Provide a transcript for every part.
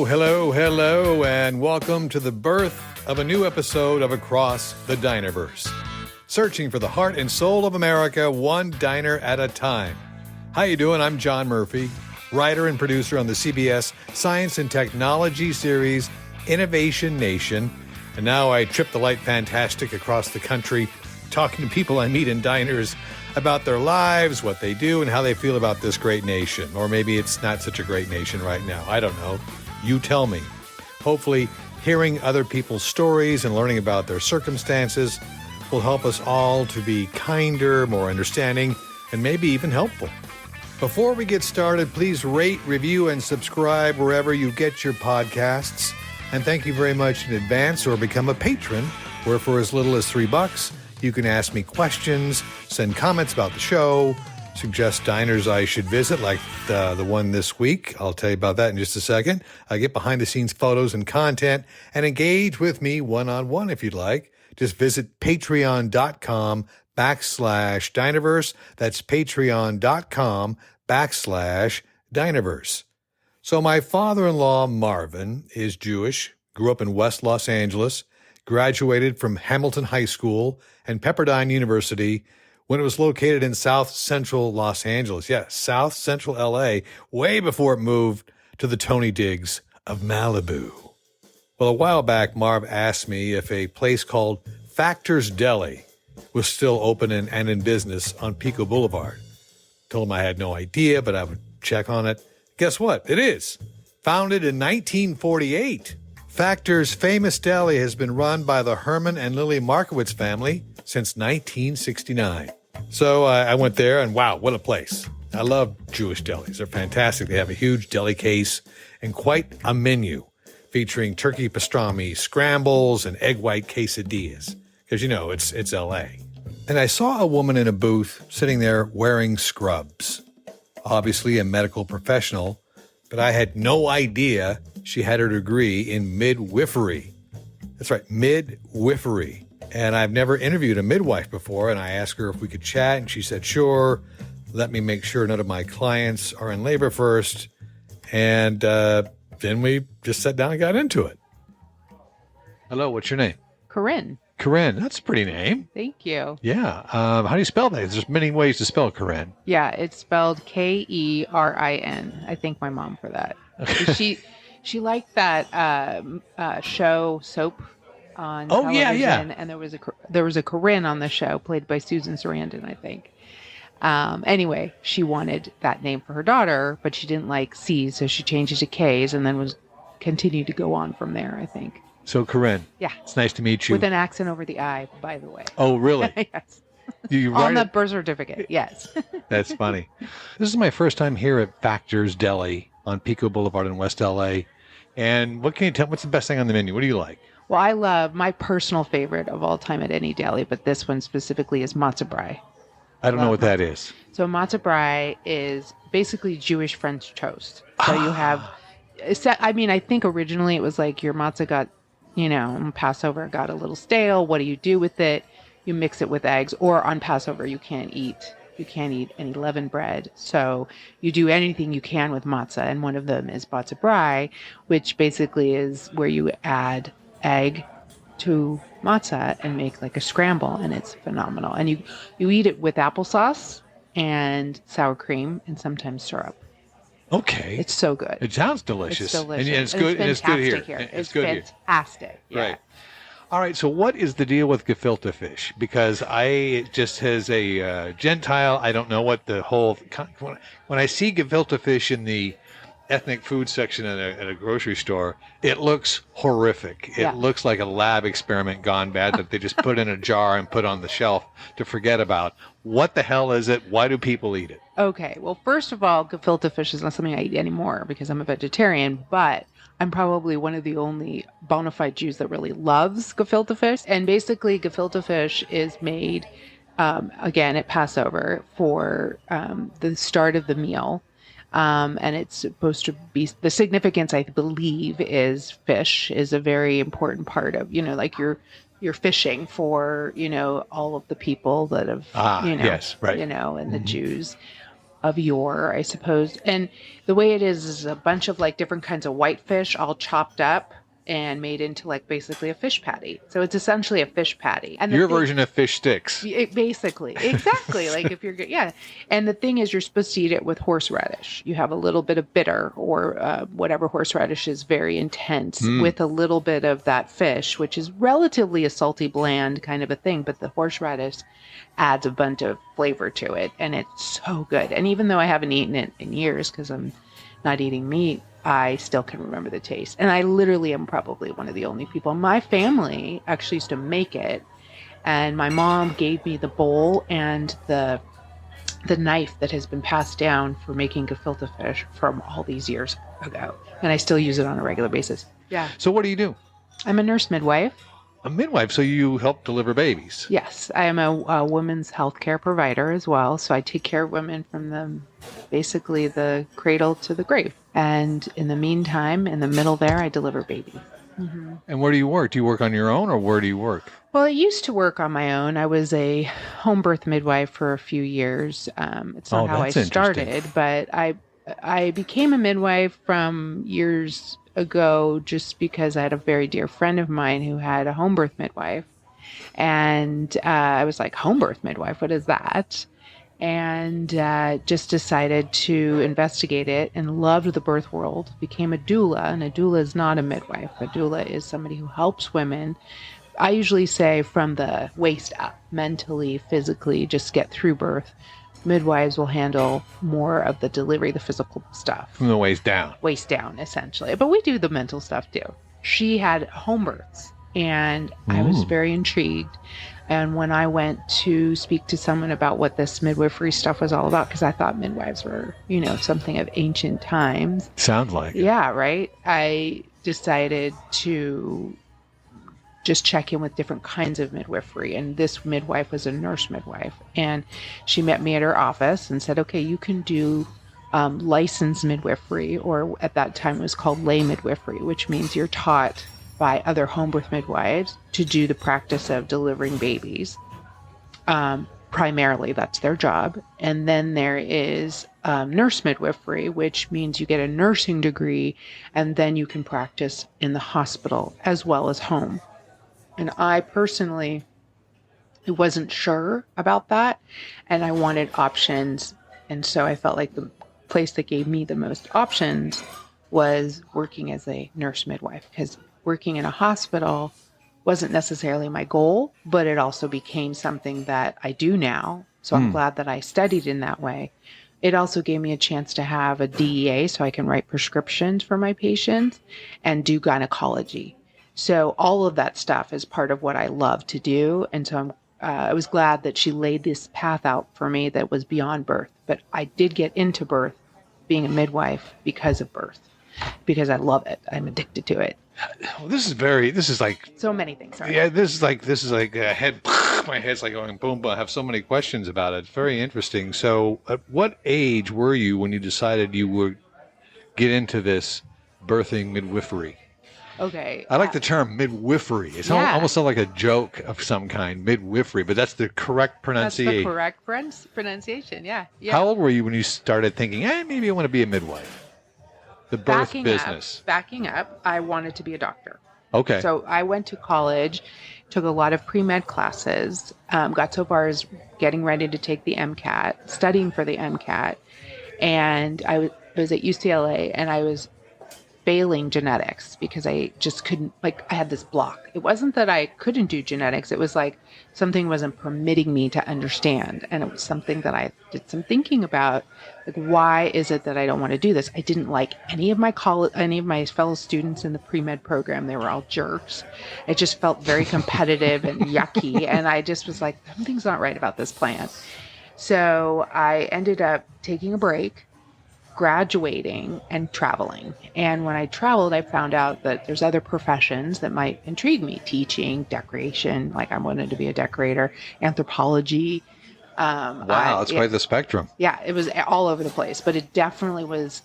Hello, and welcome to the birth of a new episode of Across the Dinerverse. Searching for the heart and soul of America, one diner at a time. How you doing? I'm John Murphy, writer and producer on the CBS Science and Technology series, Innovation Nation. And now I trip the light fantastic across the country, talking to people I meet in diners about their lives, what they do, and how they feel about this great nation. Or maybe it's not such a great nation right now. I don't know. You tell me. Hopefully, hearing other people's stories and learning about their circumstances will help us all to be kinder, more understanding, and maybe even helpful. Before we get started, please rate, review, and subscribe wherever you get your podcasts. And thank you very much in advance, or become a patron, where for as little as $3, you can ask me questions, send comments about the show, suggest diners I should visit, like the one this week. I'll tell you about that in just a second. Get behind-the-scenes photos and content, and engage with me one-on-one if you'd like. Just visit patreon.com/Dinerverse. That's patreon.com/Dinerverse. So my father-in-law, Marvin, is Jewish, grew up in West Los Angeles, graduated from Hamilton High School and Pepperdine University when it was located in South Central Los Angeles. Yeah, South Central LA, way before it moved to the Tony Diggs of Malibu. Well, a while back, Marv asked me if a place called Factors Deli was still open and in business on Pico Boulevard. Told him I had no idea, but I would check on it. Guess what? It is. Founded in 1948. Factors Famous Deli has been run by the Herman and Lily Markowitz family since 1969. So I went there, and wow, what a place. I love Jewish delis. They're fantastic. They have a huge deli case and quite a menu featuring turkey pastrami, scrambles, and egg white quesadillas. Because, you know, it's L.A. And I saw a woman in a booth sitting there wearing scrubs. Obviously a medical professional, but I had no idea she had her degree in midwifery. That's right, midwifery. And I've never interviewed a midwife before, and I asked her if we could chat, and she said, sure, let me make sure none of my clients are in labor first. And then we just sat down and got into it. Hello, what's your name? Kerin. Kerin, that's a pretty name. Thank you. Yeah. How do you spell that? There's many ways to spell Kerin. Yeah, it's spelled Kerin. I thank my mom for that. Okay. She liked that show Soap on television. Yeah. And there was a Kerin on the show played by Susan Sarandon, I think. Anyway, she wanted that name for her daughter, but she didn't like C's, so she changed it to K's, and then continued to go on from there, I think. So, Kerin. Yeah. It's nice to meet you. With an accent over the I, by the way. Oh, really? Yes. You on the birth certificate, yes. That's funny. This is my first time here at Factors Deli on Pico Boulevard in West LA. And what can you tell? What's the best thing on the menu? What do you like? Well, I love my personal favorite of all time at any deli, but this one specifically is matzo brie. I don't know what that is. So matzo brie is basically Jewish French toast. So you have, I think originally it was like your matzah got, on Passover got a little stale. What do you do with it? You mix it with eggs, or on Passover you can't eat any leavened bread. So you do anything you can with matzah, and one of them is matzo brie, which basically is where you add egg to matzah and make like a scramble, and it's phenomenal. And you eat it with applesauce and sour cream and sometimes syrup. Okay. It's so good. It sounds delicious. It's delicious. And it's good. And it's good here. It's good fantastic. Yeah. Right. All right. So what is the deal with gefilte fish? Because just as a Gentile, I don't know what the whole, when I see gefilte fish in the ethnic food section at a grocery store, it looks horrific. It looks like a lab experiment gone bad that they just put in a jar and put on the shelf to forget about. What the hell is it? Why do people eat it? Okay. Well, first of all, gefilte fish is not something I eat anymore because I'm a vegetarian, but I'm probably one of the only bona fide Jews that really loves gefilte fish. And basically, gefilte fish is made, again, at Passover for the start of the meal. And it's supposed to be, the significance, I believe, is fish is a very important part of, like you're fishing for, all of the people that have, yes, right. and the Jews. of yore, I suppose. And the way it is a bunch of like different kinds of whitefish all chopped up and made into like basically a fish patty. So it's essentially a fish patty. And Your version of fish sticks. Basically, exactly. Like if you're good, yeah. And the thing is, you're supposed to eat it with horseradish. You have a little bit of bitter or whatever horseradish is very intense with a little bit of that fish, which is relatively a salty, bland kind of a thing. But the horseradish adds a bunch of flavor to it, and it's so good. And even though I haven't eaten it in years because I'm not eating meat, I still can remember the taste. And I literally am probably one of the only people. My family actually used to make it. And my mom gave me the bowl and the knife that has been passed down for making gefilte fish from all these years ago. And I still use it on a regular basis. Yeah. So what do you do? I'm a nurse midwife. A midwife, so you help deliver babies. Yes, I am a women's healthcare provider as well. So I take care of women from basically the cradle to the grave. And in the meantime, in the middle there, I deliver babies. Mm-hmm. And where do you work? Do you work on your own, or where do you work? Well, I used to work on my own. I was a home birth midwife for a few years. It's not how I started, but I became a midwife from years ago just because I had a very dear friend of mine who had a home birth midwife. And I was like, home birth midwife, what is that? And just decided to investigate it and loved the birth world, became a doula. And a doula is not a midwife. A doula is somebody who helps women. I usually say from the waist up, mentally, physically, just get through birth. Midwives will handle more of the delivery, the physical stuff. From the waist down. Waist down, essentially. But we do the mental stuff too. She had home births, and I was very intrigued. And when I went to speak to someone about what this midwifery stuff was all about, because I thought midwives were, something of ancient times. Sounds like it. Yeah, right. I decided to just check in with different kinds of midwifery. And this midwife was a nurse midwife. And she met me at her office and said, okay, you can do licensed midwifery, or at that time it was called lay midwifery, which means you're taught by other home birth midwives to do the practice of delivering babies. Primarily, that's their job. And then there is nurse midwifery, which means you get a nursing degree, and then you can practice in the hospital as well as home. And I personally wasn't sure about that, and I wanted options. And so I felt like the place that gave me the most options was working as a nurse midwife, because working in a hospital wasn't necessarily my goal, but it also became something that I do now. So I'm glad that I studied in that way. It also gave me a chance to have a DEA so I can write prescriptions for my patients and do gynecology. So all of that stuff is part of what I love to do. And so I was glad that she laid this path out for me that was beyond birth. But I did get into birth, being a midwife, because of birth, because I love it. I'm addicted to it. Well, this is like so many things. Sorry. Yeah, this is like a head. My head's like going boom, boom. I have so many questions about it. Very interesting. So, at what age were you when you decided you would get into this birthing midwifery? Okay. I like the term midwifery. It almost sounds like a joke of some kind, midwifery, but that's the correct pronunciation. That's the correct pronunciation. Yeah. How old were you when you started thinking, maybe I want to be a midwife? The birth business. Backing up, I wanted to be a doctor. Okay. So I went to college, took a lot of pre-med classes, got so far as getting ready to take the MCAT, studying for the MCAT. And I was at UCLA, and I was failing genetics because I just couldn't, I had this block. It wasn't that I couldn't do genetics. It was like something wasn't permitting me to understand. And it was something that I did some thinking about. Like, why is it that I don't want to do this? I didn't like any of my fellow students in the pre-med program. They were all jerks. It just felt very competitive and yucky. And I just was like, something's not right about this plan. So I ended up taking a break, graduating, and traveling. And when I traveled, I found out that there's other professions that might intrigue me: teaching, decoration, like I wanted to be a decorator, anthropology. Wow, that's quite the spectrum. Yeah, it was all over the place, but it definitely was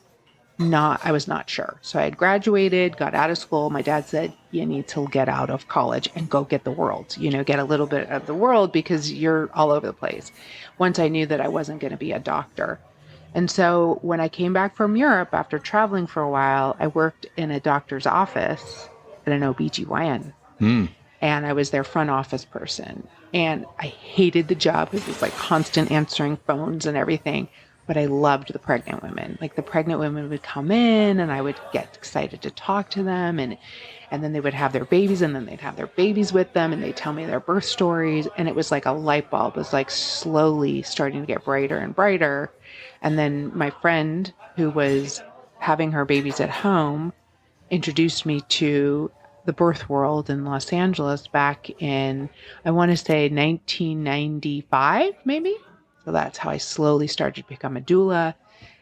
I was not sure. So I had graduated, got out of school. My dad said, you need to get out of college and go get the world, get a little bit of the world because you're all over the place. Once I knew that I wasn't going to be a doctor. And so when I came back from Europe after traveling for a while, I worked in a doctor's office at an OBGYN. And I was their front office person. And I hated the job because it was like constant answering phones and everything. But I loved the pregnant women. Like the pregnant women would come in and I would get excited to talk to them. And then they would have their babies and then they'd have their babies with them and they'd tell me their birth stories. And it was like a light bulb. It was like slowly starting to get brighter and brighter. And then my friend who was having her babies at home introduced me to the birth world in Los Angeles back in, I want to say 1995, maybe. So that's how I slowly started to become a doula.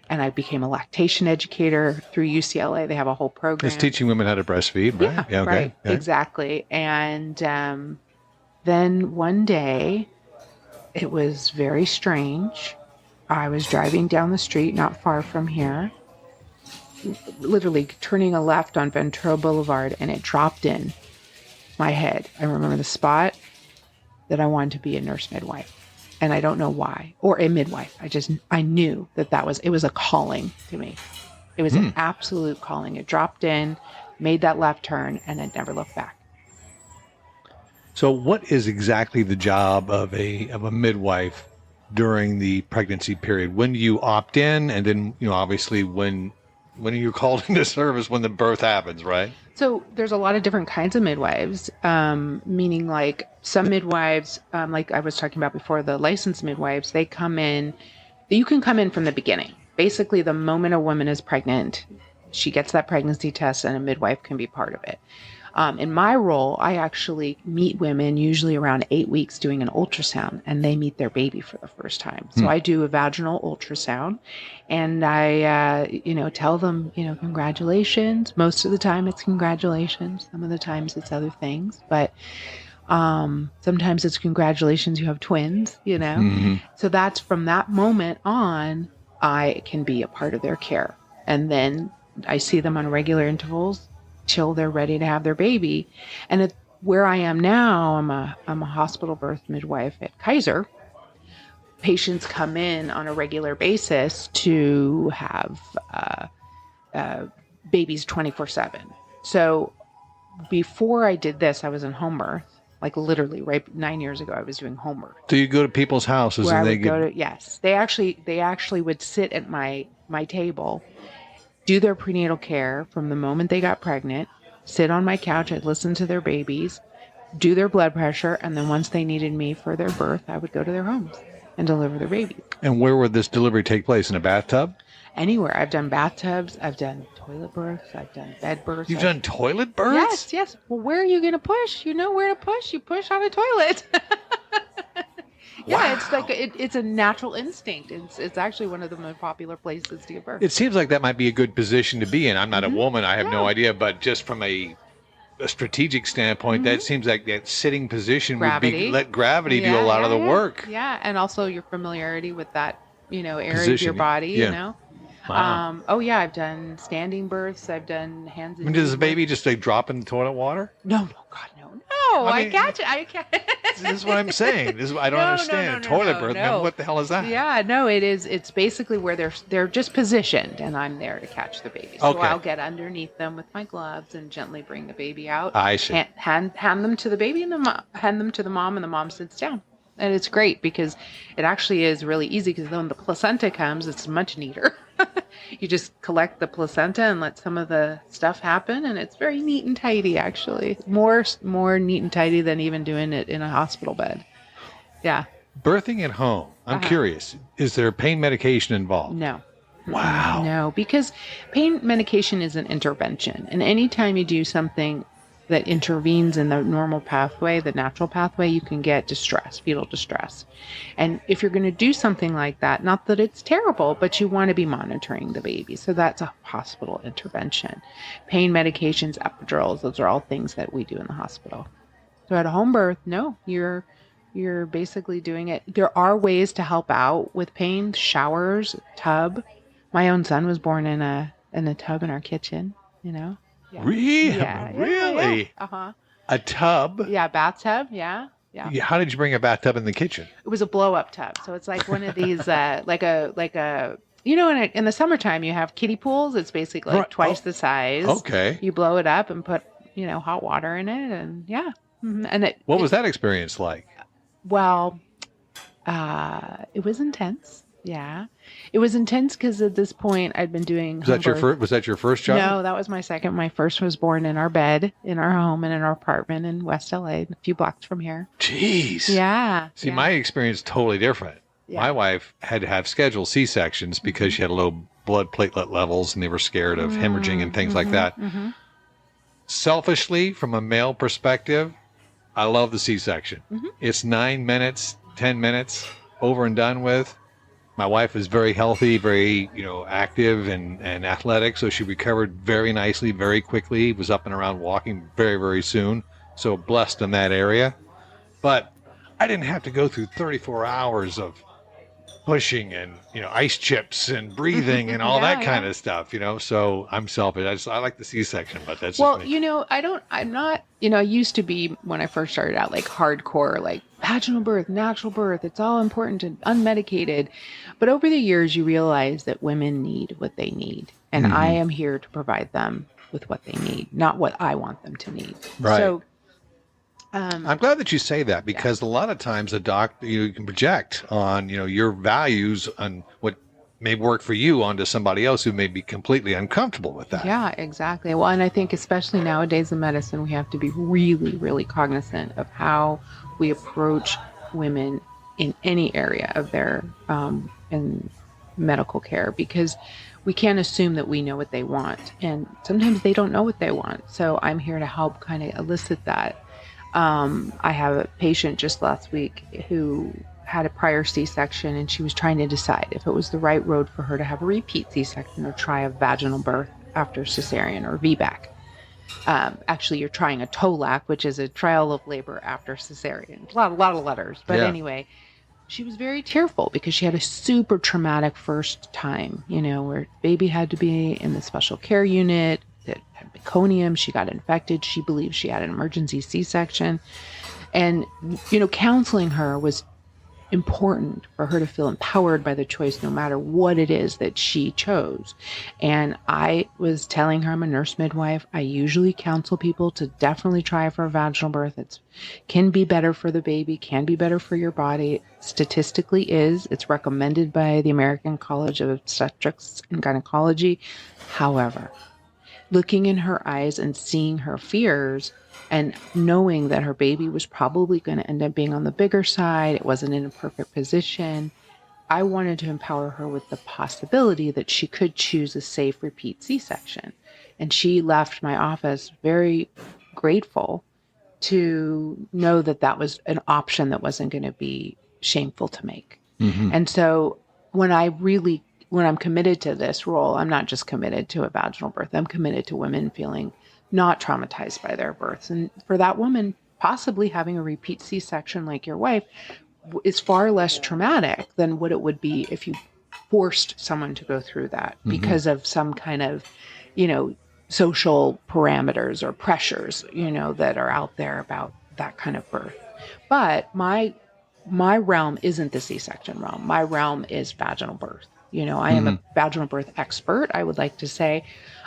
And I became a lactation educator through UCLA. They have a whole program. It's teaching women how to breastfeed, right? Yeah, okay. Right. Okay. Exactly. And then one day, it was very strange. I was driving down the street not far from here, literally turning a left on Ventura Boulevard, and it dropped in my head. I remember the spot that I wanted to be a nurse midwife. And I don't know why, or a midwife. I knew it was a calling to me. It was an absolute calling. It dropped in, made that left turn, and it never looked back. So what is exactly the job of a midwife during the pregnancy period? When do you opt in? And then, obviously when are you called into service when the birth happens, right? So there's a lot of different kinds of midwives, meaning like some midwives, like I was talking about before, the licensed midwives, they come in, you can come in from the beginning. Basically, the moment a woman is pregnant, she gets that pregnancy test and a midwife can be part of it. In my role, I actually meet women usually around 8 weeks doing an ultrasound, and they meet their baby for the first time. So I do a vaginal ultrasound, and I, tell them, congratulations. Most of the time it's congratulations. Some of the times it's other things, but sometimes it's congratulations, you have twins, So that's from that moment on, I can be a part of their care. And then I see them on regular intervals till they're ready to have their baby. And where I am now, I'm a hospital birth midwife at Kaiser. Patients come in on a regular basis to have babies 24/7. So before I did this, I was in home birth. Like literally, right 9 years ago, I was doing home birth. So you go to people's houses and they yes, they actually would sit at my table, do their prenatal care from the moment they got pregnant, sit on my couch, I'd listen to their babies, do their blood pressure, and then once they needed me for their birth, I would go to their homes and deliver their babies. And where would this delivery take place? In a bathtub? Anywhere. I've done bathtubs, I've done toilet births, I've done bed births. You've done toilet births? Yes. Well, where are you going to push? You know where to push. You push on a toilet. Yeah, wow. It's like it's a natural instinct. It's actually one of the most popular places to give birth. It seems like that might be a good position to be in. I'm not a woman. I have no idea. But just from a strategic standpoint, that seems like that sitting position would let gravity do a lot of the work. Yeah, and also your familiarity with that, area of your body, Wow. I've done standing births. I've done hands. I mean, does the baby just drop in the toilet water? No, God, no. I catch it. I catch it. This is what I'm saying. I don't understand. Toilet birth. No. What the hell is that? Yeah, no, it is. It's basically where they're just positioned, and I'm there to catch the baby. So I'll get underneath them with my gloves and gently bring the baby out. I see. Hand them to the baby and hand them to the mom, and the mom sits down. And it's great because it actually is really easy because when the placenta comes, it's much neater. You just collect the placenta and let some of the stuff happen, and it's very neat and tidy, actually. More neat and tidy than even doing it in a hospital bed. Yeah. Birthing at home. I'm curious. Is there pain medication involved? No. Wow. No, because pain medication is an intervention. And anytime you do something that intervenes in the normal pathway, the natural pathway, you can get distress, fetal distress. And if you're going to do something like that, not that it's terrible, but you want to be monitoring the baby. So that's a hospital intervention. Pain medications, epidurals, those are all things that we do in the hospital. So at a home birth, no, you're basically doing it. There are ways to help out with pain, showers, tub. My own son was born in a tub in our kitchen, Yeah. Really? Yeah. Uh-huh. A tub? Yeah, bathtub. Yeah. How did you bring a bathtub in the kitchen? It was a blow-up tub. So it's like one of these, like a in the summertime, you have kiddie pools. It's basically like Right. twice the size. Okay. You blow it up and put, hot water in it. And yeah. And What was that experience like? well, it was intense. Yeah. It was intense because at this point I'd been doing Was that your birth. first? Was that your first job? No, that was my second. My first was born in our bed, in our home, and in our apartment in West LA, a few blocks from here. Jeez. Yeah. See, yeah. my experience totally different. Yeah. My wife had to have scheduled C-sections because she had low blood platelet levels and they were scared of hemorrhaging and things like that. Selfishly, from a male perspective, I love the C-section. It's 9 minutes, 10 minutes, over and done with. My wife is very healthy, very, active and athletic. So she recovered very nicely, very quickly, was up and around walking very, very soon. So blessed in that area. But I didn't have to go through 34 hours of pushing and, ice chips and breathing and all that kind of stuff, So I'm selfish. I like the C-section, but that's Well, just me. I'm not, I used to be, when I first started out, like hardcore, like vaginal birth, natural birth, it's all important and unmedicated. But over the years, you realize that women need what they need. And I am here to provide them with what they need, not what I want them to need. Right. So, I'm glad that you say that because a lot of times a doctor, you can project on, your values on what may work for you onto somebody else who may be completely uncomfortable with that. yeah, exactly. Well, and I think especially nowadays in medicine, we have to be really, really cognizant of how we approach women in any area of their in medical care, because we can't assume that we know what they want, and sometimes they don't know what they want. So I'm here to help kind of elicit that. I have a patient just last week who had a prior C-section, and she was trying to decide if it was the right road for her to have a repeat C-section or try a vaginal birth after cesarean or VBAC. Actually, you're trying a TOLAC, which is a trial of labor after cesarean. A lot of letters. But anyway, she was very tearful because she had a super traumatic first time, where baby had to be in the special care unit that had meconium. She got infected. She believed she had an emergency C-section. And, counseling her was important for her to feel empowered by the choice, no matter what it is that she chose. And I was telling her, I'm a nurse midwife. I usually counsel people to definitely try for a vaginal birth. It can be better for the baby, can be better for your body. It statistically is. It's recommended by the American College of Obstetrics and Gynecology. However, looking in her eyes and seeing her fears and knowing that her baby was probably going to end up being on the bigger side, it wasn't in a perfect position, I wanted to empower her with the possibility that she could choose a safe repeat C-section. And she left my office very grateful to know that that was an option that wasn't going to be shameful to make. And so when I'm committed to this role, I'm not just committed to a vaginal birth. I'm committed to women feeling not traumatized by their births. And for that woman, possibly having a repeat C-section like your wife is far less traumatic than what it would be if you forced someone to go through that because of some kind of, social parameters or pressures, that are out there about that kind of birth. But my realm isn't the C-section realm. My realm is vaginal birth. I am a vaginal birth expert, I would like to say.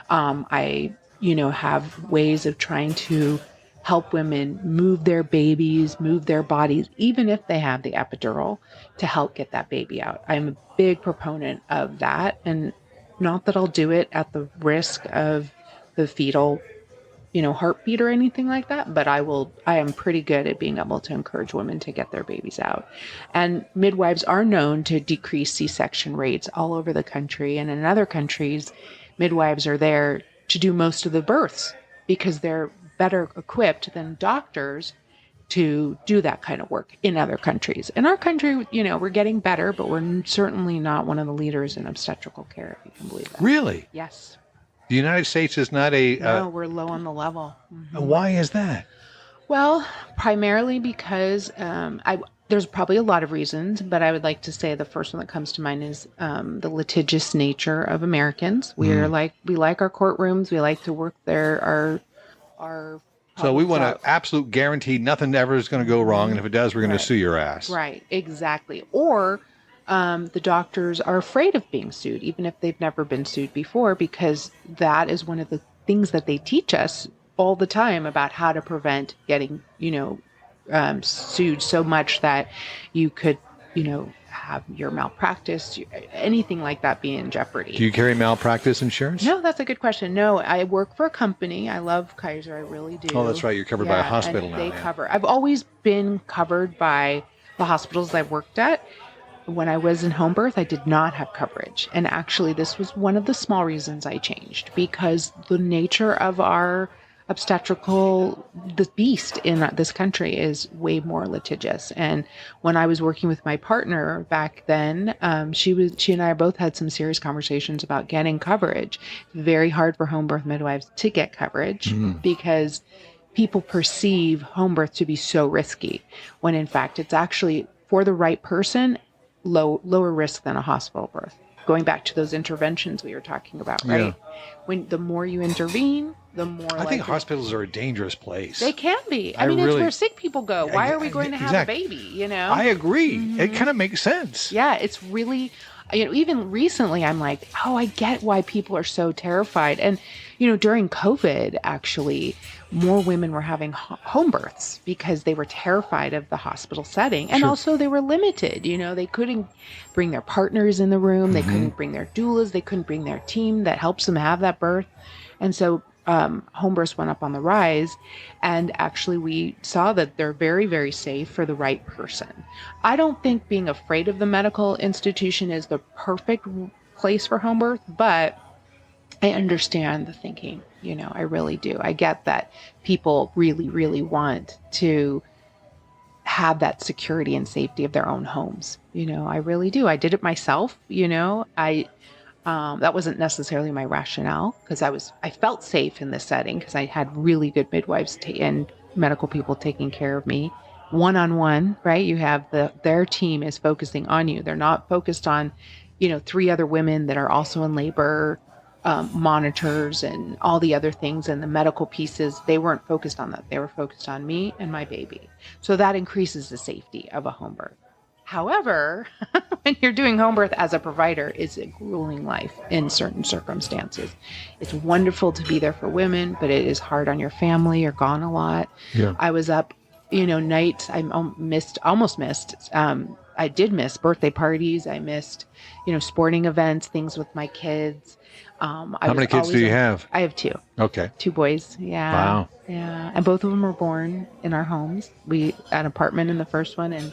I have ways of trying to help women move their babies, move their bodies, even if they have the epidural, to help get that baby out. I'm a big proponent of that. And not that I'll do it at the risk of the fetal, heartbeat or anything like that, but I am pretty good at being able to encourage women to get their babies out. And midwives are known to decrease C-section rates all over the country. And in other countries, midwives are there to do most of the births because they're better equipped than doctors to do that kind of work in other countries. In our country, we're getting better, but we're certainly not one of the leaders in obstetrical care, if you can believe that. Really? Yes. The United States is not a... No, we're low on the level. Why is that? Well, primarily because there's probably a lot of reasons, but I would like to say the first one that comes to mind is the litigious nature of Americans. We like our courtrooms. We like to work there. So we want an absolute guarantee nothing ever is going to go wrong, and if it does, we're going to sue your ass. Right, exactly. Or the doctors are afraid of being sued, even if they've never been sued before, because that is one of the things that they teach us all the time about how to prevent getting, sued so much that you could, have your malpractice, anything like that be in jeopardy. Do you carry malpractice insurance? No, that's a good question. No, I work for a company. I love Kaiser. I really do. Oh, that's right. You're covered by a hospital now. They cover. I've always been covered by the hospitals I've worked at. When I was in home birth, I did not have coverage. And actually, this was one of the small reasons I changed, because the nature of our the beast in this country is way more litigious. And when I was working with my partner back then, she and I both had some serious conversations about getting coverage. It's very hard for home birth midwives to get coverage because people perceive home birth to be so risky, when in fact it's actually, for the right person, lower risk than a hospital birth. Going back to those interventions we were talking about, right? When the more you intervene, the more I think hospitals are a dangerous place. They can be. I mean, it's where sick people go. Why are we going to have a baby, I agree. It kind of makes sense. Yeah, it's really, even recently I'm like, oh, I get why people are so terrified. And, during COVID, actually, more women were having home births because they were terrified of the hospital setting. And also they were limited. They couldn't bring their partners in the room. They couldn't bring their doulas. They couldn't bring their team that helps them have that birth. And so home births went up on the rise. And actually we saw that they're very, very safe for the right person. I don't think being afraid of the medical institution is the perfect place for home birth, but I understand the thinking, I really do. I get that people really, really want to have that security and safety of their own homes. I really do. I did it myself. That wasn't necessarily my rationale, because I felt safe in this setting because I had really good midwives and medical people taking care of me one-on-one, right? You have their team is focusing on you. They're not focused on, 3 other women that are also in labor, monitors and all the other things and the medical pieces. They weren't focused on that. They were focused on me and my baby. So that increases the safety of a home birth. However, when you're doing home birth as a provider, it's a grueling life in certain circumstances. It's wonderful to be there for women, but it is hard on your family. You're gone a lot. Yeah. I was up, nights. I almost missed. I did miss birthday parties. I missed, sporting events, things with my kids. How many kids do you have? I have 2. Okay. 2 boys. Yeah. Wow. Yeah. And both of them were born in our homes. We had an apartment in the first one, and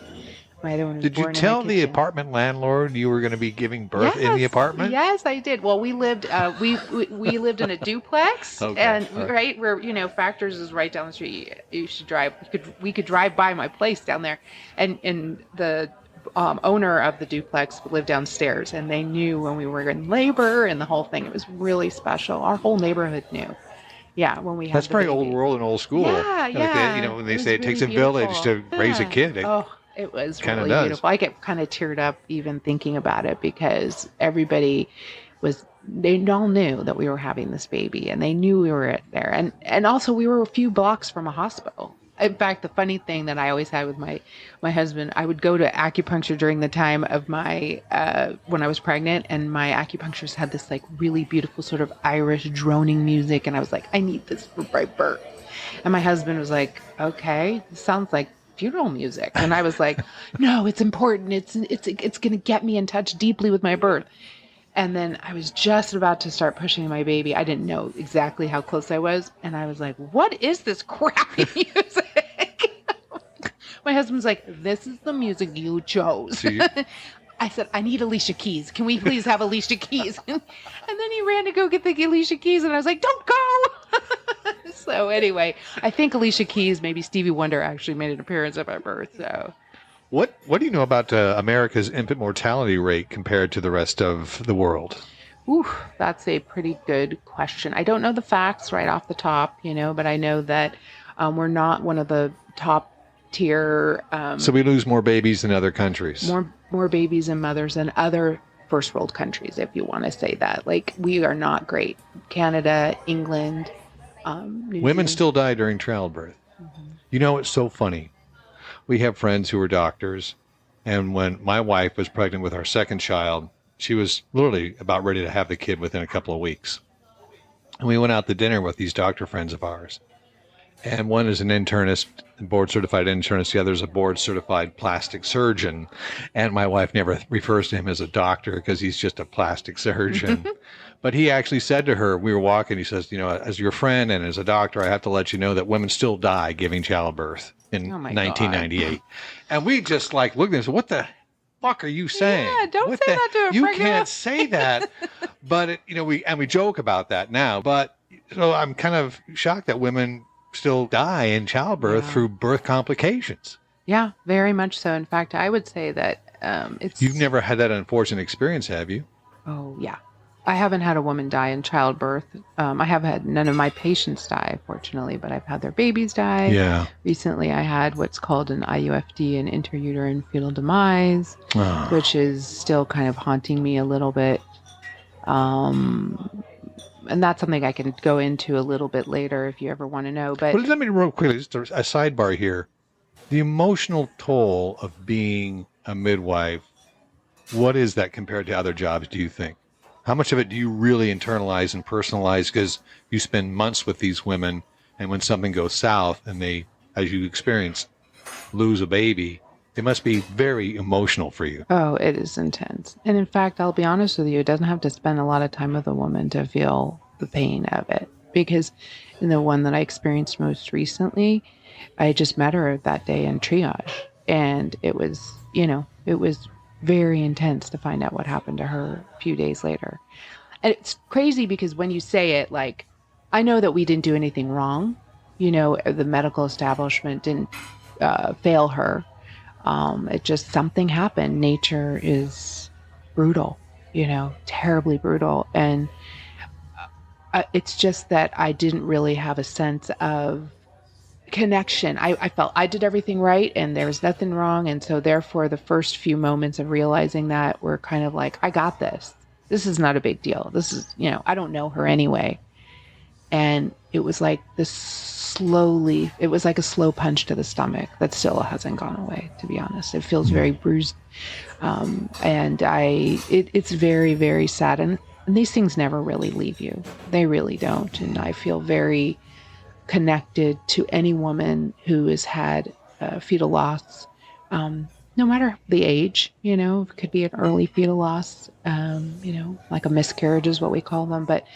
my other one was born in the kitchen. Did you tell the apartment landlord you were going to be giving birth in the apartment? Yes, I did. Well, we lived we lived in a duplex, and right where Factors is right down the street. You should drive. We could drive by my place down there, and the owner of the duplex lived downstairs, and they knew when we were in labor and the whole thing. It was really special. Our whole neighborhood knew. Yeah, when we had That's very old world and old school. Yeah, yeah. When they say it takes a village to raise a kid. It was really beautiful. I get kind of teared up even thinking about it, because everybody they all knew that we were having this baby, and they knew we were there. And also we were a few blocks from a hospital. In fact, the funny thing that I always had with my husband, I would go to acupuncture during the time of my, when I was pregnant, and my acupuncturist had this like really beautiful sort of Irish droning music. And I was like, I need this for my birth. And my husband was like, okay, this sounds like funeral music. And I was like, no, it's important. It's going to get me in touch deeply with my birth. And then I was just about to start pushing my baby. I didn't know exactly how close I was. And I was like, what is this crappy music? My husband's like, this is the music you chose. I said, I need Alicia Keys. Can we please have Alicia Keys? And then he ran to go get the Alicia Keys. And I was like, don't go. So anyway, I think Alicia Keys, maybe Stevie Wonder actually made an appearance at my birth. So. What do you know about America's infant mortality rate compared to the rest of the world? Ooh, that's a pretty good question. I don't know the facts right off the top, but I know that we're not one of the top tier. So we lose more babies than other countries. More babies and mothers than other first world countries, if you want to say that. Like, we are not great. Canada, England, New Women Zealand. still die during childbirth. Mm-hmm. It's so funny. We have friends who are doctors, And when my wife was pregnant with our second child, she was literally about ready to have the kid within a couple of weeks. And we went out to dinner with these doctor friends of ours. And one is an internist, board-certified internist. The other is a board-certified plastic surgeon. And my wife never refers to him as a doctor because he's just a plastic surgeon. But he actually said to her, we were walking, he says, as your friend and as a doctor, I have to let you know that women still die giving childbirth in 1998. And we just looked at him and said, what the fuck are you saying? Yeah, don't say that to a You pregnant can't say that. But, we joke about that now. But so I'm kind of shocked that women still die in childbirth through birth complications. Yeah, very much so. In fact, I would say that it's... You've never had that unfortunate experience, have you? Oh, yeah. I haven't had a woman die in childbirth. I have had none of my patients die, fortunately, but I've had their babies die. Yeah. Recently, I had what's called an IUFD, an intrauterine fetal demise, which is still kind of haunting me a little bit. And that's something I can go into a little bit later if you ever want to know. But let me real quickly, just a sidebar here. The emotional toll of being a midwife, what is that compared to other jobs, do you think? How much of it do you really internalize and personalize because you spend months with these women, and when something goes south and they, as you experienced, lose a baby, it must be very emotional for you. Oh, it is intense. And in fact, I'll be honest with you, it doesn't have to spend a lot of time with a woman to feel the pain of it. Because in the one that I experienced most recently, I just met her that day in triage. And it was, it was very intense to find out what happened to her a few days later. And it's crazy because when you say it, I know that we didn't do anything wrong. The medical establishment didn't fail her. It just, something happened. Nature is brutal, terribly brutal. And it's just that I didn't really have a sense of connection. I felt I did everything right and there was nothing wrong. And so therefore the first few moments of realizing that were kind of I got this. This is not a big deal. This is, I don't know her anyway. And it was like it was like a slow punch to the stomach that still hasn't gone away, to be honest. It feels very bruised. And it's very, very sad. And these things never really leave you. They really don't. And I feel very connected to any woman who has had fetal loss, no matter the age, it could be an early fetal loss, like a miscarriage is what we call them. But,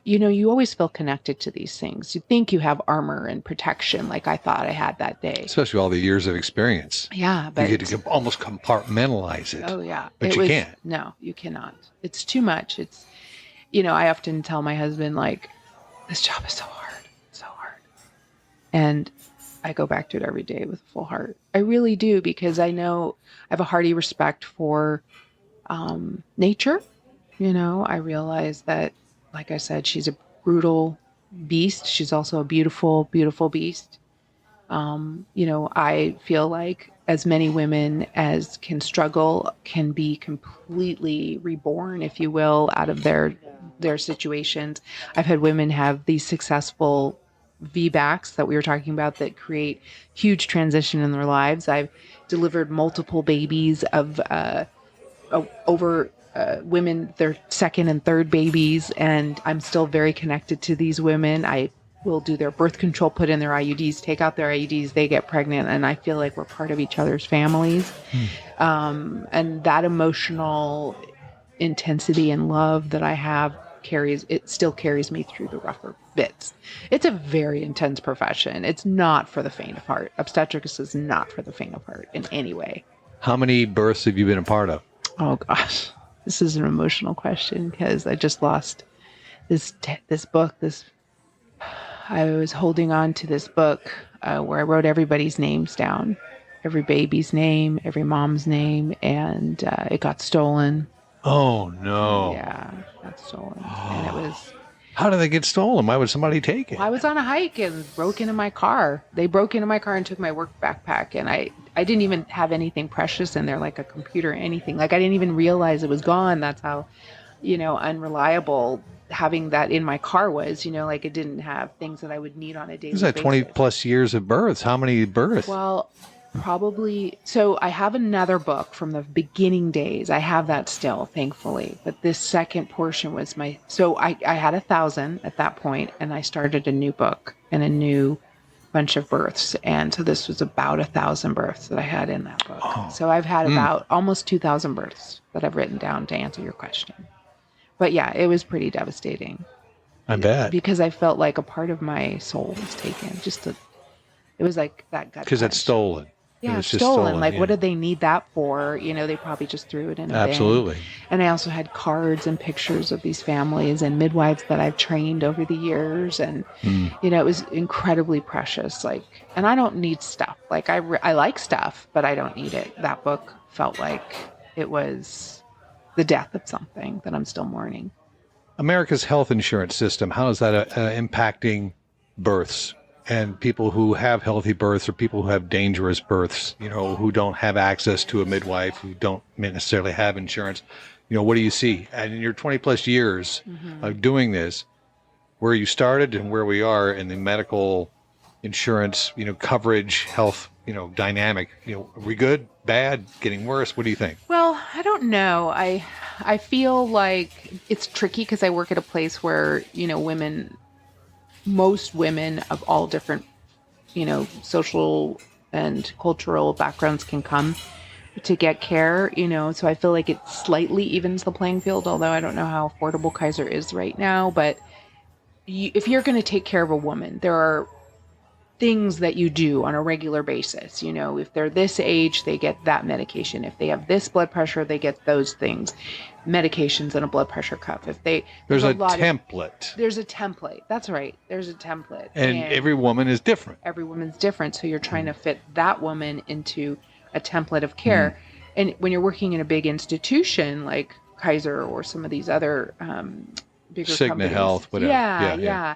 you always feel connected to these things. You think you have armor and protection like I thought I had that day. Especially all the years of experience. Yeah. But you get to almost compartmentalize it. Oh, yeah. But you can't. No, you cannot. It's too much. It's, I often tell my husband, this job is so hard. And I go back to it every day with a full heart. I really do, because I know I have a hearty respect for nature. I realize that, like I said, she's a brutal beast. She's also a beautiful, beautiful beast. I feel like as many women as can struggle can be completely reborn, if you will, out of their situations. I've had women have these successful VBACs that we were talking about that create huge transition in their lives. I've delivered multiple babies of over women, their second and third babies, and I'm still very connected to these women. I will do their birth control, put in their IUDs, take out their IUDs, they get pregnant, and I feel like we're part of each other's families. And that emotional intensity and love that I have still carries me through the rougher bits. It's a very intense profession. It's not for the faint of heart. Obstetrics is not for the faint of heart in any way. How many births have you been a part of? Oh gosh, this is an emotional question because I just lost this book. I was holding on to this book where I wrote everybody's names down, every baby's name, every mom's name, and it got stolen. Oh no! Yeah, it got stolen, and it was. How did they get stolen? Why would somebody take it? I was on a hike and broke into my car. They broke into my car and took my work backpack, and I didn't even have anything precious in there, like a computer or anything. I didn't even realize it was gone. That's how, unreliable having that in my car was. It didn't have things that I would need on a daily basis. 20 plus years of births. How many births? Well, Probably. So I have another book from the beginning days. I have that still, thankfully. But this second portion was so I had 1,000 at that point, and I started a new book and a new bunch of births. And so this was about 1,000 births that I had in that book. Oh. So I've had about almost 2,000 births that I've written down to answer your question. But yeah, it was pretty devastating. I bet. Because I felt like a part of my soul was taken. It was like that gut. Because it's stolen. Yeah, it's stolen. stolen. Like, yeah. what did they need that for? They probably just threw it in a Absolutely. bin. And I also had cards and pictures of these families and midwives that I've trained over the years. And, it was incredibly precious. Like, and I don't need stuff. Like, I like stuff, but I don't need it. That book felt like it was the death of something that I'm still mourning. America's health insurance system, how is that impacting births and people who have healthy births or people who have dangerous births, who don't have access to a midwife, who don't necessarily have insurance? What do you see? And in your 20 plus years of doing this, where you started and where we are in the medical insurance, coverage, health, dynamic, are we good, bad, getting worse? What do you think? Well, I don't know. I feel like it's tricky because I work at a place where, most women of all different, social and cultural backgrounds can come to get care, so I feel like it slightly evens the playing field, although I don't know how affordable Kaiser is right now. But if you're going to take care of a woman, there are things that you do on a regular basis. If they're this age, they get that medication. If they have this blood pressure, they get those things, medications and a blood pressure cuff. There's a template. There's a template. That's right. There's a template. And every woman is different. Every woman's different. So you're trying to fit that woman into a template of care. And when you're working in a big institution like Kaiser or some of these other bigger Cigna companies. Health, whatever. Yeah.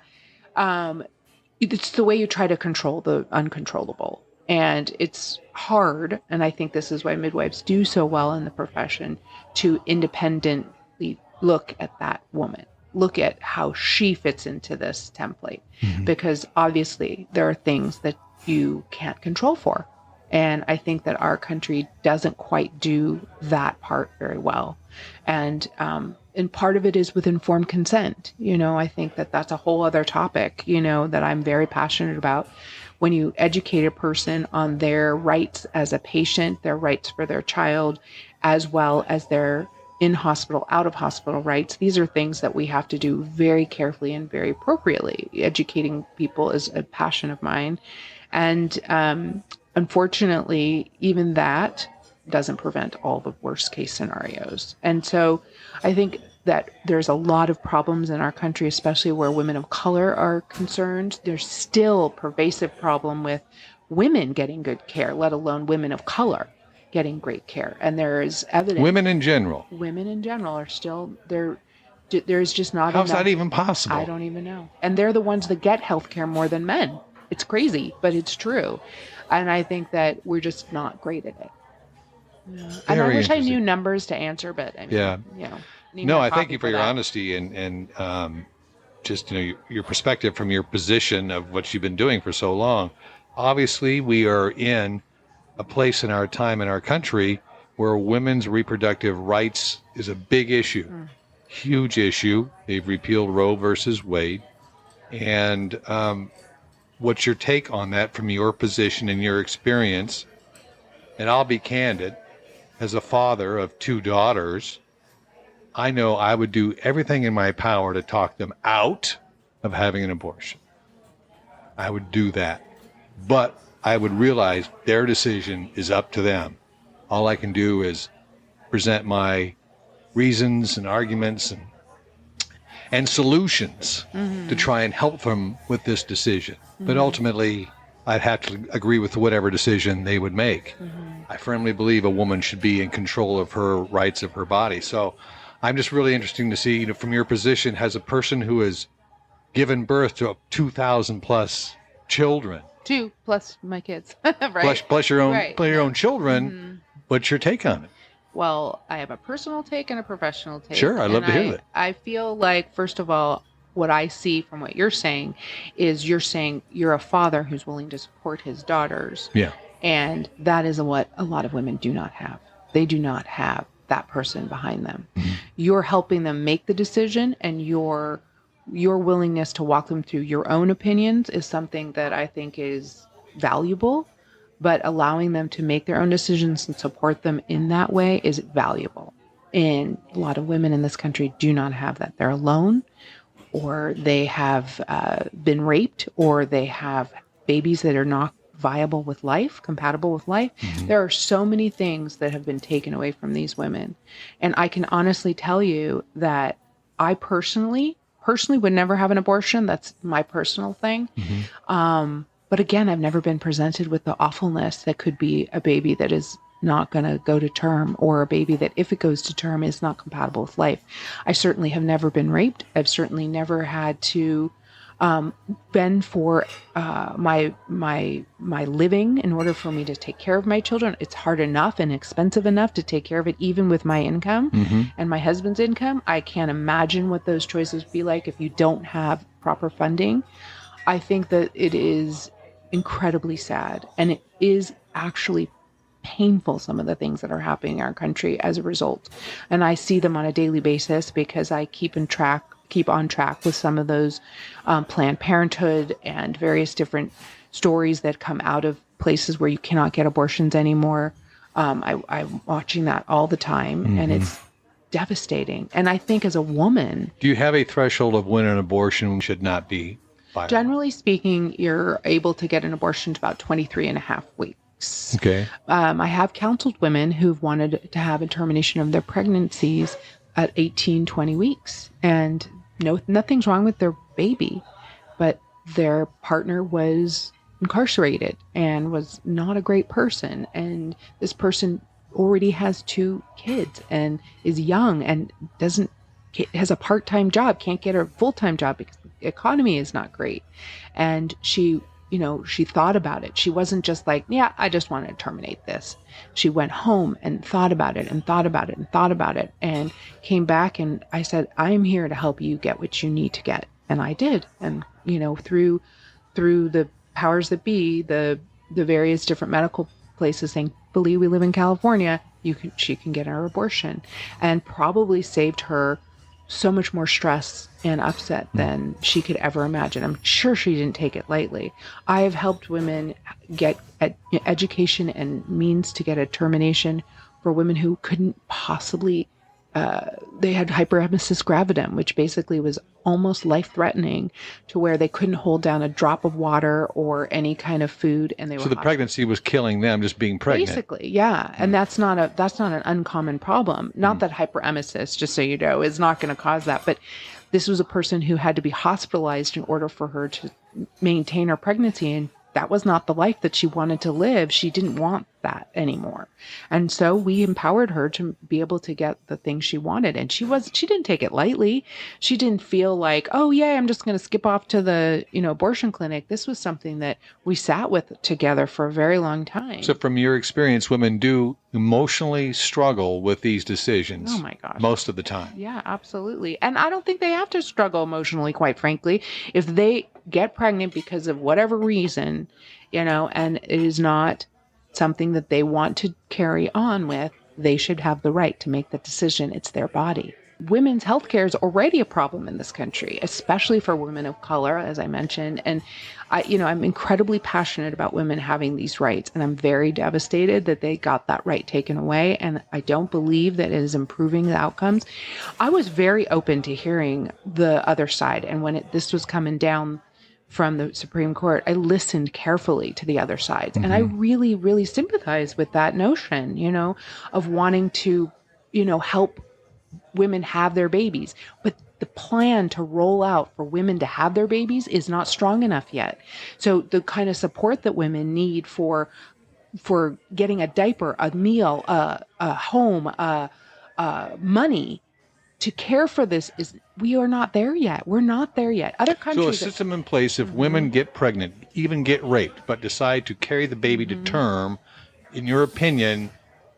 It's the way you try to control the uncontrollable. And it's hard. And I think this is why midwives do so well in the profession, to independently look at that woman, look at how she fits into this template. Because obviously there are things that you can't control for. And I think that our country doesn't quite do that part very well. And part of it is with informed consent. I think that that's a whole other topic, that I'm very passionate about. When you educate a person on their rights as a patient, their rights for their child, as well as their in-hospital, out-of-hospital rights, these are things that we have to do very carefully and very appropriately. Educating people is a passion of mine. And unfortunately, even that doesn't prevent all the worst case scenarios. And so I think that there's a lot of problems in our country, especially where women of color are concerned. There's still pervasive problem with women getting good care, let alone women of color getting great care. And there is evidence. Women in general are still there. There's just not enough. How's that even possible? I don't even know. And they're the ones that get health care more than men. It's crazy, but it's true. And I think that we're just not great at it. And I wish I knew numbers to answer, but I mean, No, I thank you for your honesty and just your perspective from your position of what you've been doing for so long. Obviously, we are in a place in our time in our country where women's reproductive rights is a big issue, huge issue. They've repealed Roe versus Wade, and what's your take on that from your position and your experience? And I'll be candid, as a father of 2 daughters, I know I would do everything in my power to talk them out of having an abortion. I would do that. But I would realize their decision is up to them. All I can do is present my reasons and arguments and solutions to try and help them with this decision. But ultimately, I'd have to agree with whatever decision they would make. I firmly believe a woman should be in control of her rights of her body. So I'm just really interesting to see, from your position as a person who has given birth to 2,000 plus children. 2 plus my kids, right? Plus your own children. What's your take on it? Well, I have a personal take and a professional take. Sure, I'd love to hear that. I feel like, first of all, what I see from what you're saying is you're saying you're a father who's willing to support his daughters. Yeah. And that is what a lot of women do not have. They do not have that person behind them. You're helping them make the decision, and your willingness to walk them through your own opinions is something that I think is valuable, but allowing them to make their own decisions and support them in that way is valuable. And a lot of women in this country do not have that. They're alone, or they have been raped, or they have babies that are not viable with life, compatible with life. There are so many things that have been taken away from these women. And I can honestly tell you that I personally would never have an abortion. That's my personal thing. But again, I've never been presented with the awfulness that could be a baby that is not going to go to term, or a baby that, if it goes to term, is not compatible with life. I certainly have never been raped. I've certainly never had to bend for my living in order for me to take care of my children. It's hard enough and expensive enough to take care of it, even with my income and my husband's income. I can't imagine what those choices would be like if you don't have proper funding. I think that it is incredibly sad, and it is actually painful, some of the things that are happening in our country as a result. And I see them on a daily basis because I keep on track with some of those Planned Parenthood and various different stories that come out of places where you cannot get abortions anymore. I'm watching that all the time, and it's devastating. And I think as a woman... Do you have a threshold of when an abortion should not be viable? Generally speaking, you're able to get an abortion to about 23 and a half weeks. Okay. I have counseled women who've wanted to have a termination of their pregnancies at 18, 20 weeks. And nothing's wrong with their baby, but their partner was incarcerated and was not a great person. And this person already has 2 kids and is young and has a part-time job, can't get a full-time job because the economy is not great. And she thought about it. She wasn't just like, yeah, I just want to terminate this. She went home and thought about it and thought about it and thought about it, and came back, and I said, I'm here to help you get what you need to get. And I did. And, through the powers that be, the various different medical places, thankfully we live in California, she can get her abortion, and probably saved her so much more stress and upset than she could ever imagine. I'm sure she didn't take it lightly. I have helped women get education and means to get a termination for women who couldn't possibly, they had hyperemesis gravidum, which basically was almost life-threatening, to where they couldn't hold down a drop of water or any kind of food, and they were... So the pregnancy was killing them, just being pregnant. Basically, yeah. And that's not an uncommon problem. Not that hyperemesis, just so you know, is not going to cause that, but this was a person who had to be hospitalized in order for her to maintain her pregnancy, and that was not the life that she wanted to live. She didn't want that anymore. And so we empowered her to be able to get the things she wanted. And she didn't take it lightly. She didn't feel like, oh yeah, I'm just going to skip off to the, abortion clinic. This was something that we sat with together for a very long time. So from your experience, women do emotionally struggle with these decisions. Oh my gosh. Most of the time. Yeah, absolutely. And I don't think they have to struggle emotionally, quite frankly. If they get pregnant because of whatever reason, and it is not something that they want to carry on with, they should have the right to make the decision. It's their body. Women's health care is already a problem in this country, especially for women of color, as I mentioned. And I'm incredibly passionate about women having these rights, and I'm very devastated that they got that right taken away. And I don't believe that it is improving the outcomes. I was very open to hearing the other side. And when this was coming down from the Supreme Court, I listened carefully to the other sides. And I really, really sympathize with that notion, of wanting to, help women have their babies. But the plan to roll out for women to have their babies is not strong enough yet. So the kind of support that women need for getting a diaper, a meal, a home, money to care for this we are not there yet. We're not there yet. Other countries... So a system in place, if women get pregnant, even get raped, but decide to carry the baby to term, in your opinion,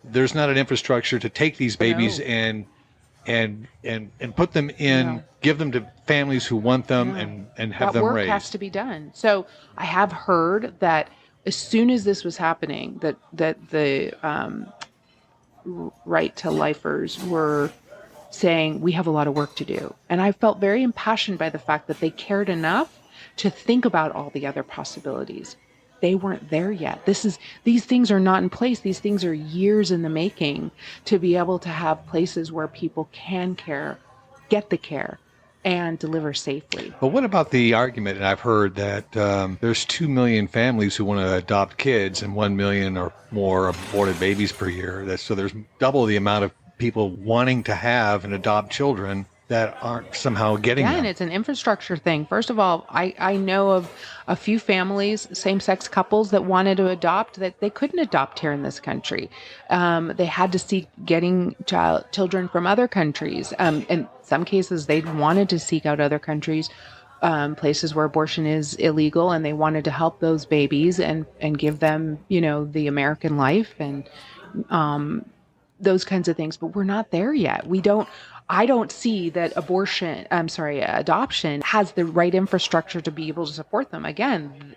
there's not an infrastructure to take these babies and put them in, give them to families who want them and have them raised. That work has to be done. So I have heard that as soon as this was happening, that the right to lifers were saying, we have a lot of work to do. And I felt very impassioned by the fact that they cared enough to think about all the other possibilities. They weren't there yet. These things are not in place. These things are years in the making to be able to have places where people can care, get the care, and deliver safely. But what about the argument, and I've heard that there's 2 million families who want to adopt kids and 1 million or more aborted babies per year. So there's double the amount of people wanting to have and adopt children that aren't somehow getting them. And it's an infrastructure thing. First of all, I know of a few families, same-sex couples that wanted to adopt that they couldn't adopt here in this country. They had to seek getting children from other countries. In some cases, they wanted to seek out other countries, places where abortion is illegal, and they wanted to help those babies and give them, the American life and those kinds of things. But we're not there yet. I don't see that adoption has the right infrastructure to be able to support them. Again,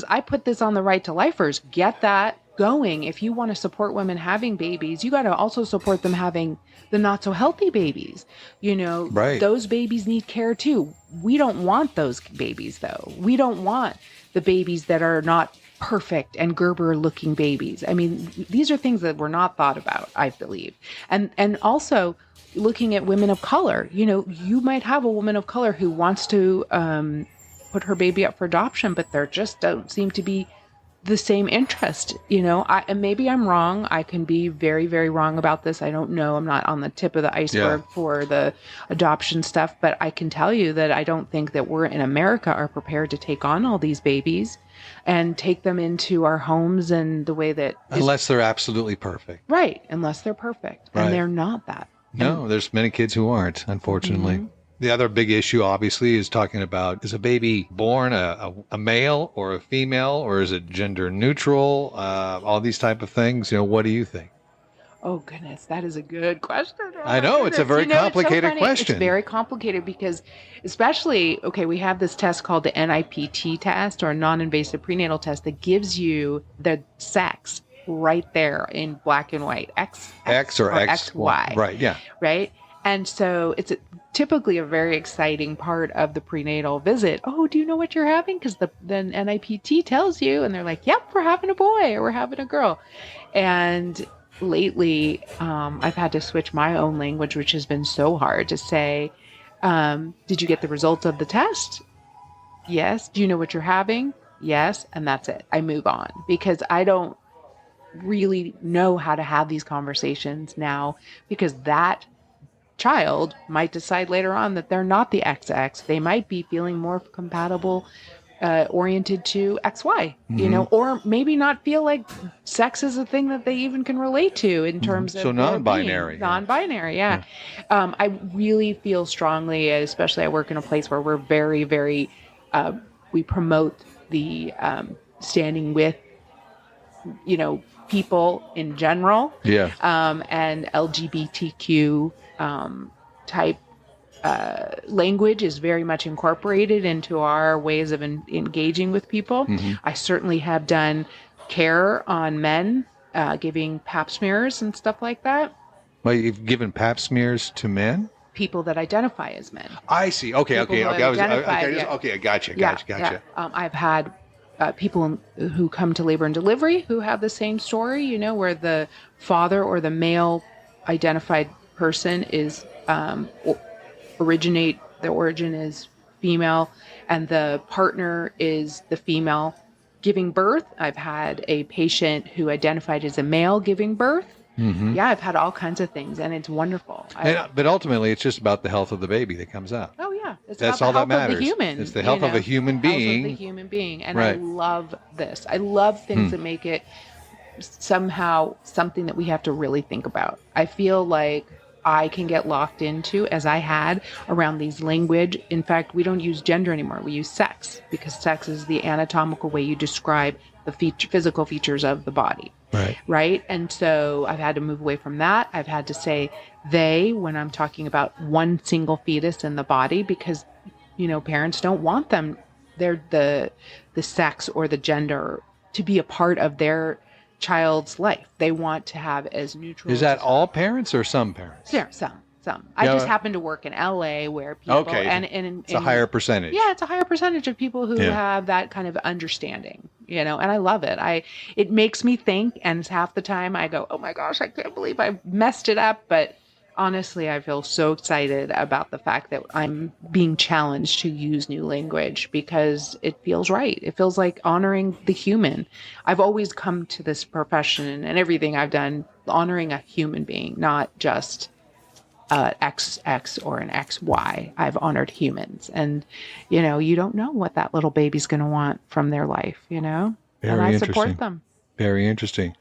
I put this on the right to lifers. Get that going. If you want to support women having babies, you got to also support them having the not so healthy babies. Right. Those babies need care too. We don't want those babies though. We don't want the babies that are not perfect and Gerber looking babies. I mean, these are things that were not thought about, I believe. And also, looking at women of color, you might have a woman of color who wants to put her baby up for adoption, but there just don't seem to be the same interest. And maybe I'm wrong. I can be very, very wrong about this. I don't know. I'm not on the tip of the iceberg for the adoption stuff, but I can tell you that I don't think that we're in America are prepared to take on all these babies and take them into our homes in the way that unless they're absolutely perfect. Right. Unless they're perfect. Right. And they're not that. No, there's many kids who aren't, unfortunately. Mm-hmm. The other big issue, obviously, is talking about, is a baby born a male or a female, or is it gender neutral? All these type of things. What do you think? Oh, goodness. That is a good question. Oh, I know. It's a very complicated question. It's very complicated because especially, we have this test called the NIPT test, or non-invasive prenatal test, that gives you the sex right there in black and white, X or XY. Right, yeah. Right? And so it's typically a very exciting part of the prenatal visit. Oh, do you know what you're having? Because then NIPT tells you, and they're like, yep, we're having a boy or we're having a girl. And lately, I've had to switch my own language, which has been so hard to say, did you get the results of the test? Yes. Do you know what you're having? Yes. And that's it. I move on because I don't really know how to have these conversations now, because that child might decide later on that they're not the XX. They might be feeling more compatible, oriented to XY, or maybe not feel like sex is a thing that they even can relate to in terms of non-binary. Non-binary, yeah. I really feel strongly, especially I work in a place where we're very, very, we promote the standing with, people in general, and LGBTQ type language is very much incorporated into our ways of engaging with people. Mm-hmm. I certainly have done care on men, giving pap smears and stuff like that. Well, you've given pap smears to men? People that identify as men. I see. Okay. I gotcha. I've had people who come to labor and delivery who have the same story, where the father or the male identified person is the origin is female, and the partner is the female giving birth. I've had a patient who identified as a male giving birth. Mm-hmm. Yeah, I've had all kinds of things, and it's wonderful. But ultimately, it's just about the health of the baby that comes out. Oh yeah, that's all that matters. Of the human. It's the health of a human being. Health of the human being, and right. I love this. I love things that make it somehow something that we have to really think about. I feel like I can get locked into, as I had, around these language. In fact, we don't use gender anymore. We use sex, because sex is the anatomical way you describe the physical features of the body. Right. And so I've had to move away from that. I've had to say they when I'm talking about one single fetus in the body, because, parents don't want them. They're the sex or the gender to be a part of their child's life. They want to have as neutral. Is that all parents or some parents? Yeah, some. I just happen to work in LA where people and it's a higher percentage. Yeah, it's a higher percentage of people who have that kind of understanding, and I love it. It makes me think, and half the time I go, "Oh my gosh, I can't believe I messed it up," but honestly, I feel so excited about the fact that I'm being challenged to use new language because it feels right. It feels like honoring the human. I've always come to this profession and everything I've done honoring a human being, not just XX or an XY. I've honored humans. And, you don't know what that little baby's going to want from their life, and I support them. Very interesting.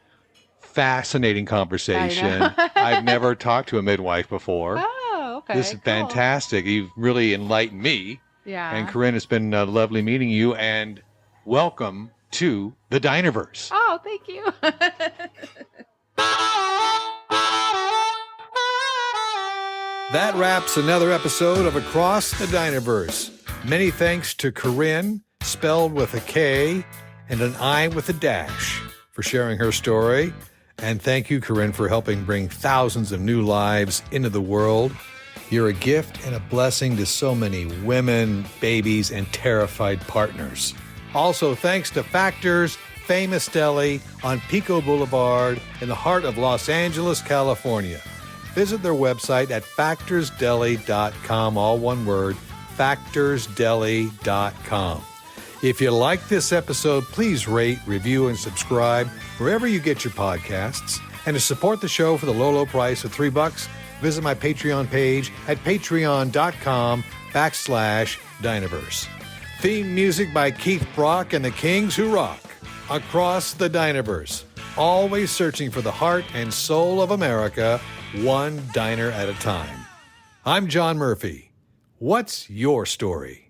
Fascinating conversation. I've never talked to a midwife before. Oh, okay. This is fantastic. You've really enlightened me. Yeah. And Kerin, it's been lovely meeting you, and welcome to the Dinerverse. Oh, thank you. That wraps another episode of Across the Dinerverse. Many thanks to Kerin, spelled with a K and an I with a dash, for sharing her story. And thank you, Kerin, for helping bring thousands of new lives into the world. You're a gift and a blessing to so many women, babies, and terrified partners. Also, thanks to Factors Famous Deli on Pico Boulevard in the heart of Los Angeles, California. Visit their website at factorsdeli.com, all one word, factorsdeli.com. If you like this episode, please rate, review, and subscribe wherever you get your podcasts. And to support the show for the low, low price of $3, visit my Patreon page at patreon.com/Dinerverse. Theme music by Keith Brock and the Kings Who Rock. Across the Dinerverse, always searching for the heart and soul of America, one diner at a time. I'm John Murphy. What's your story?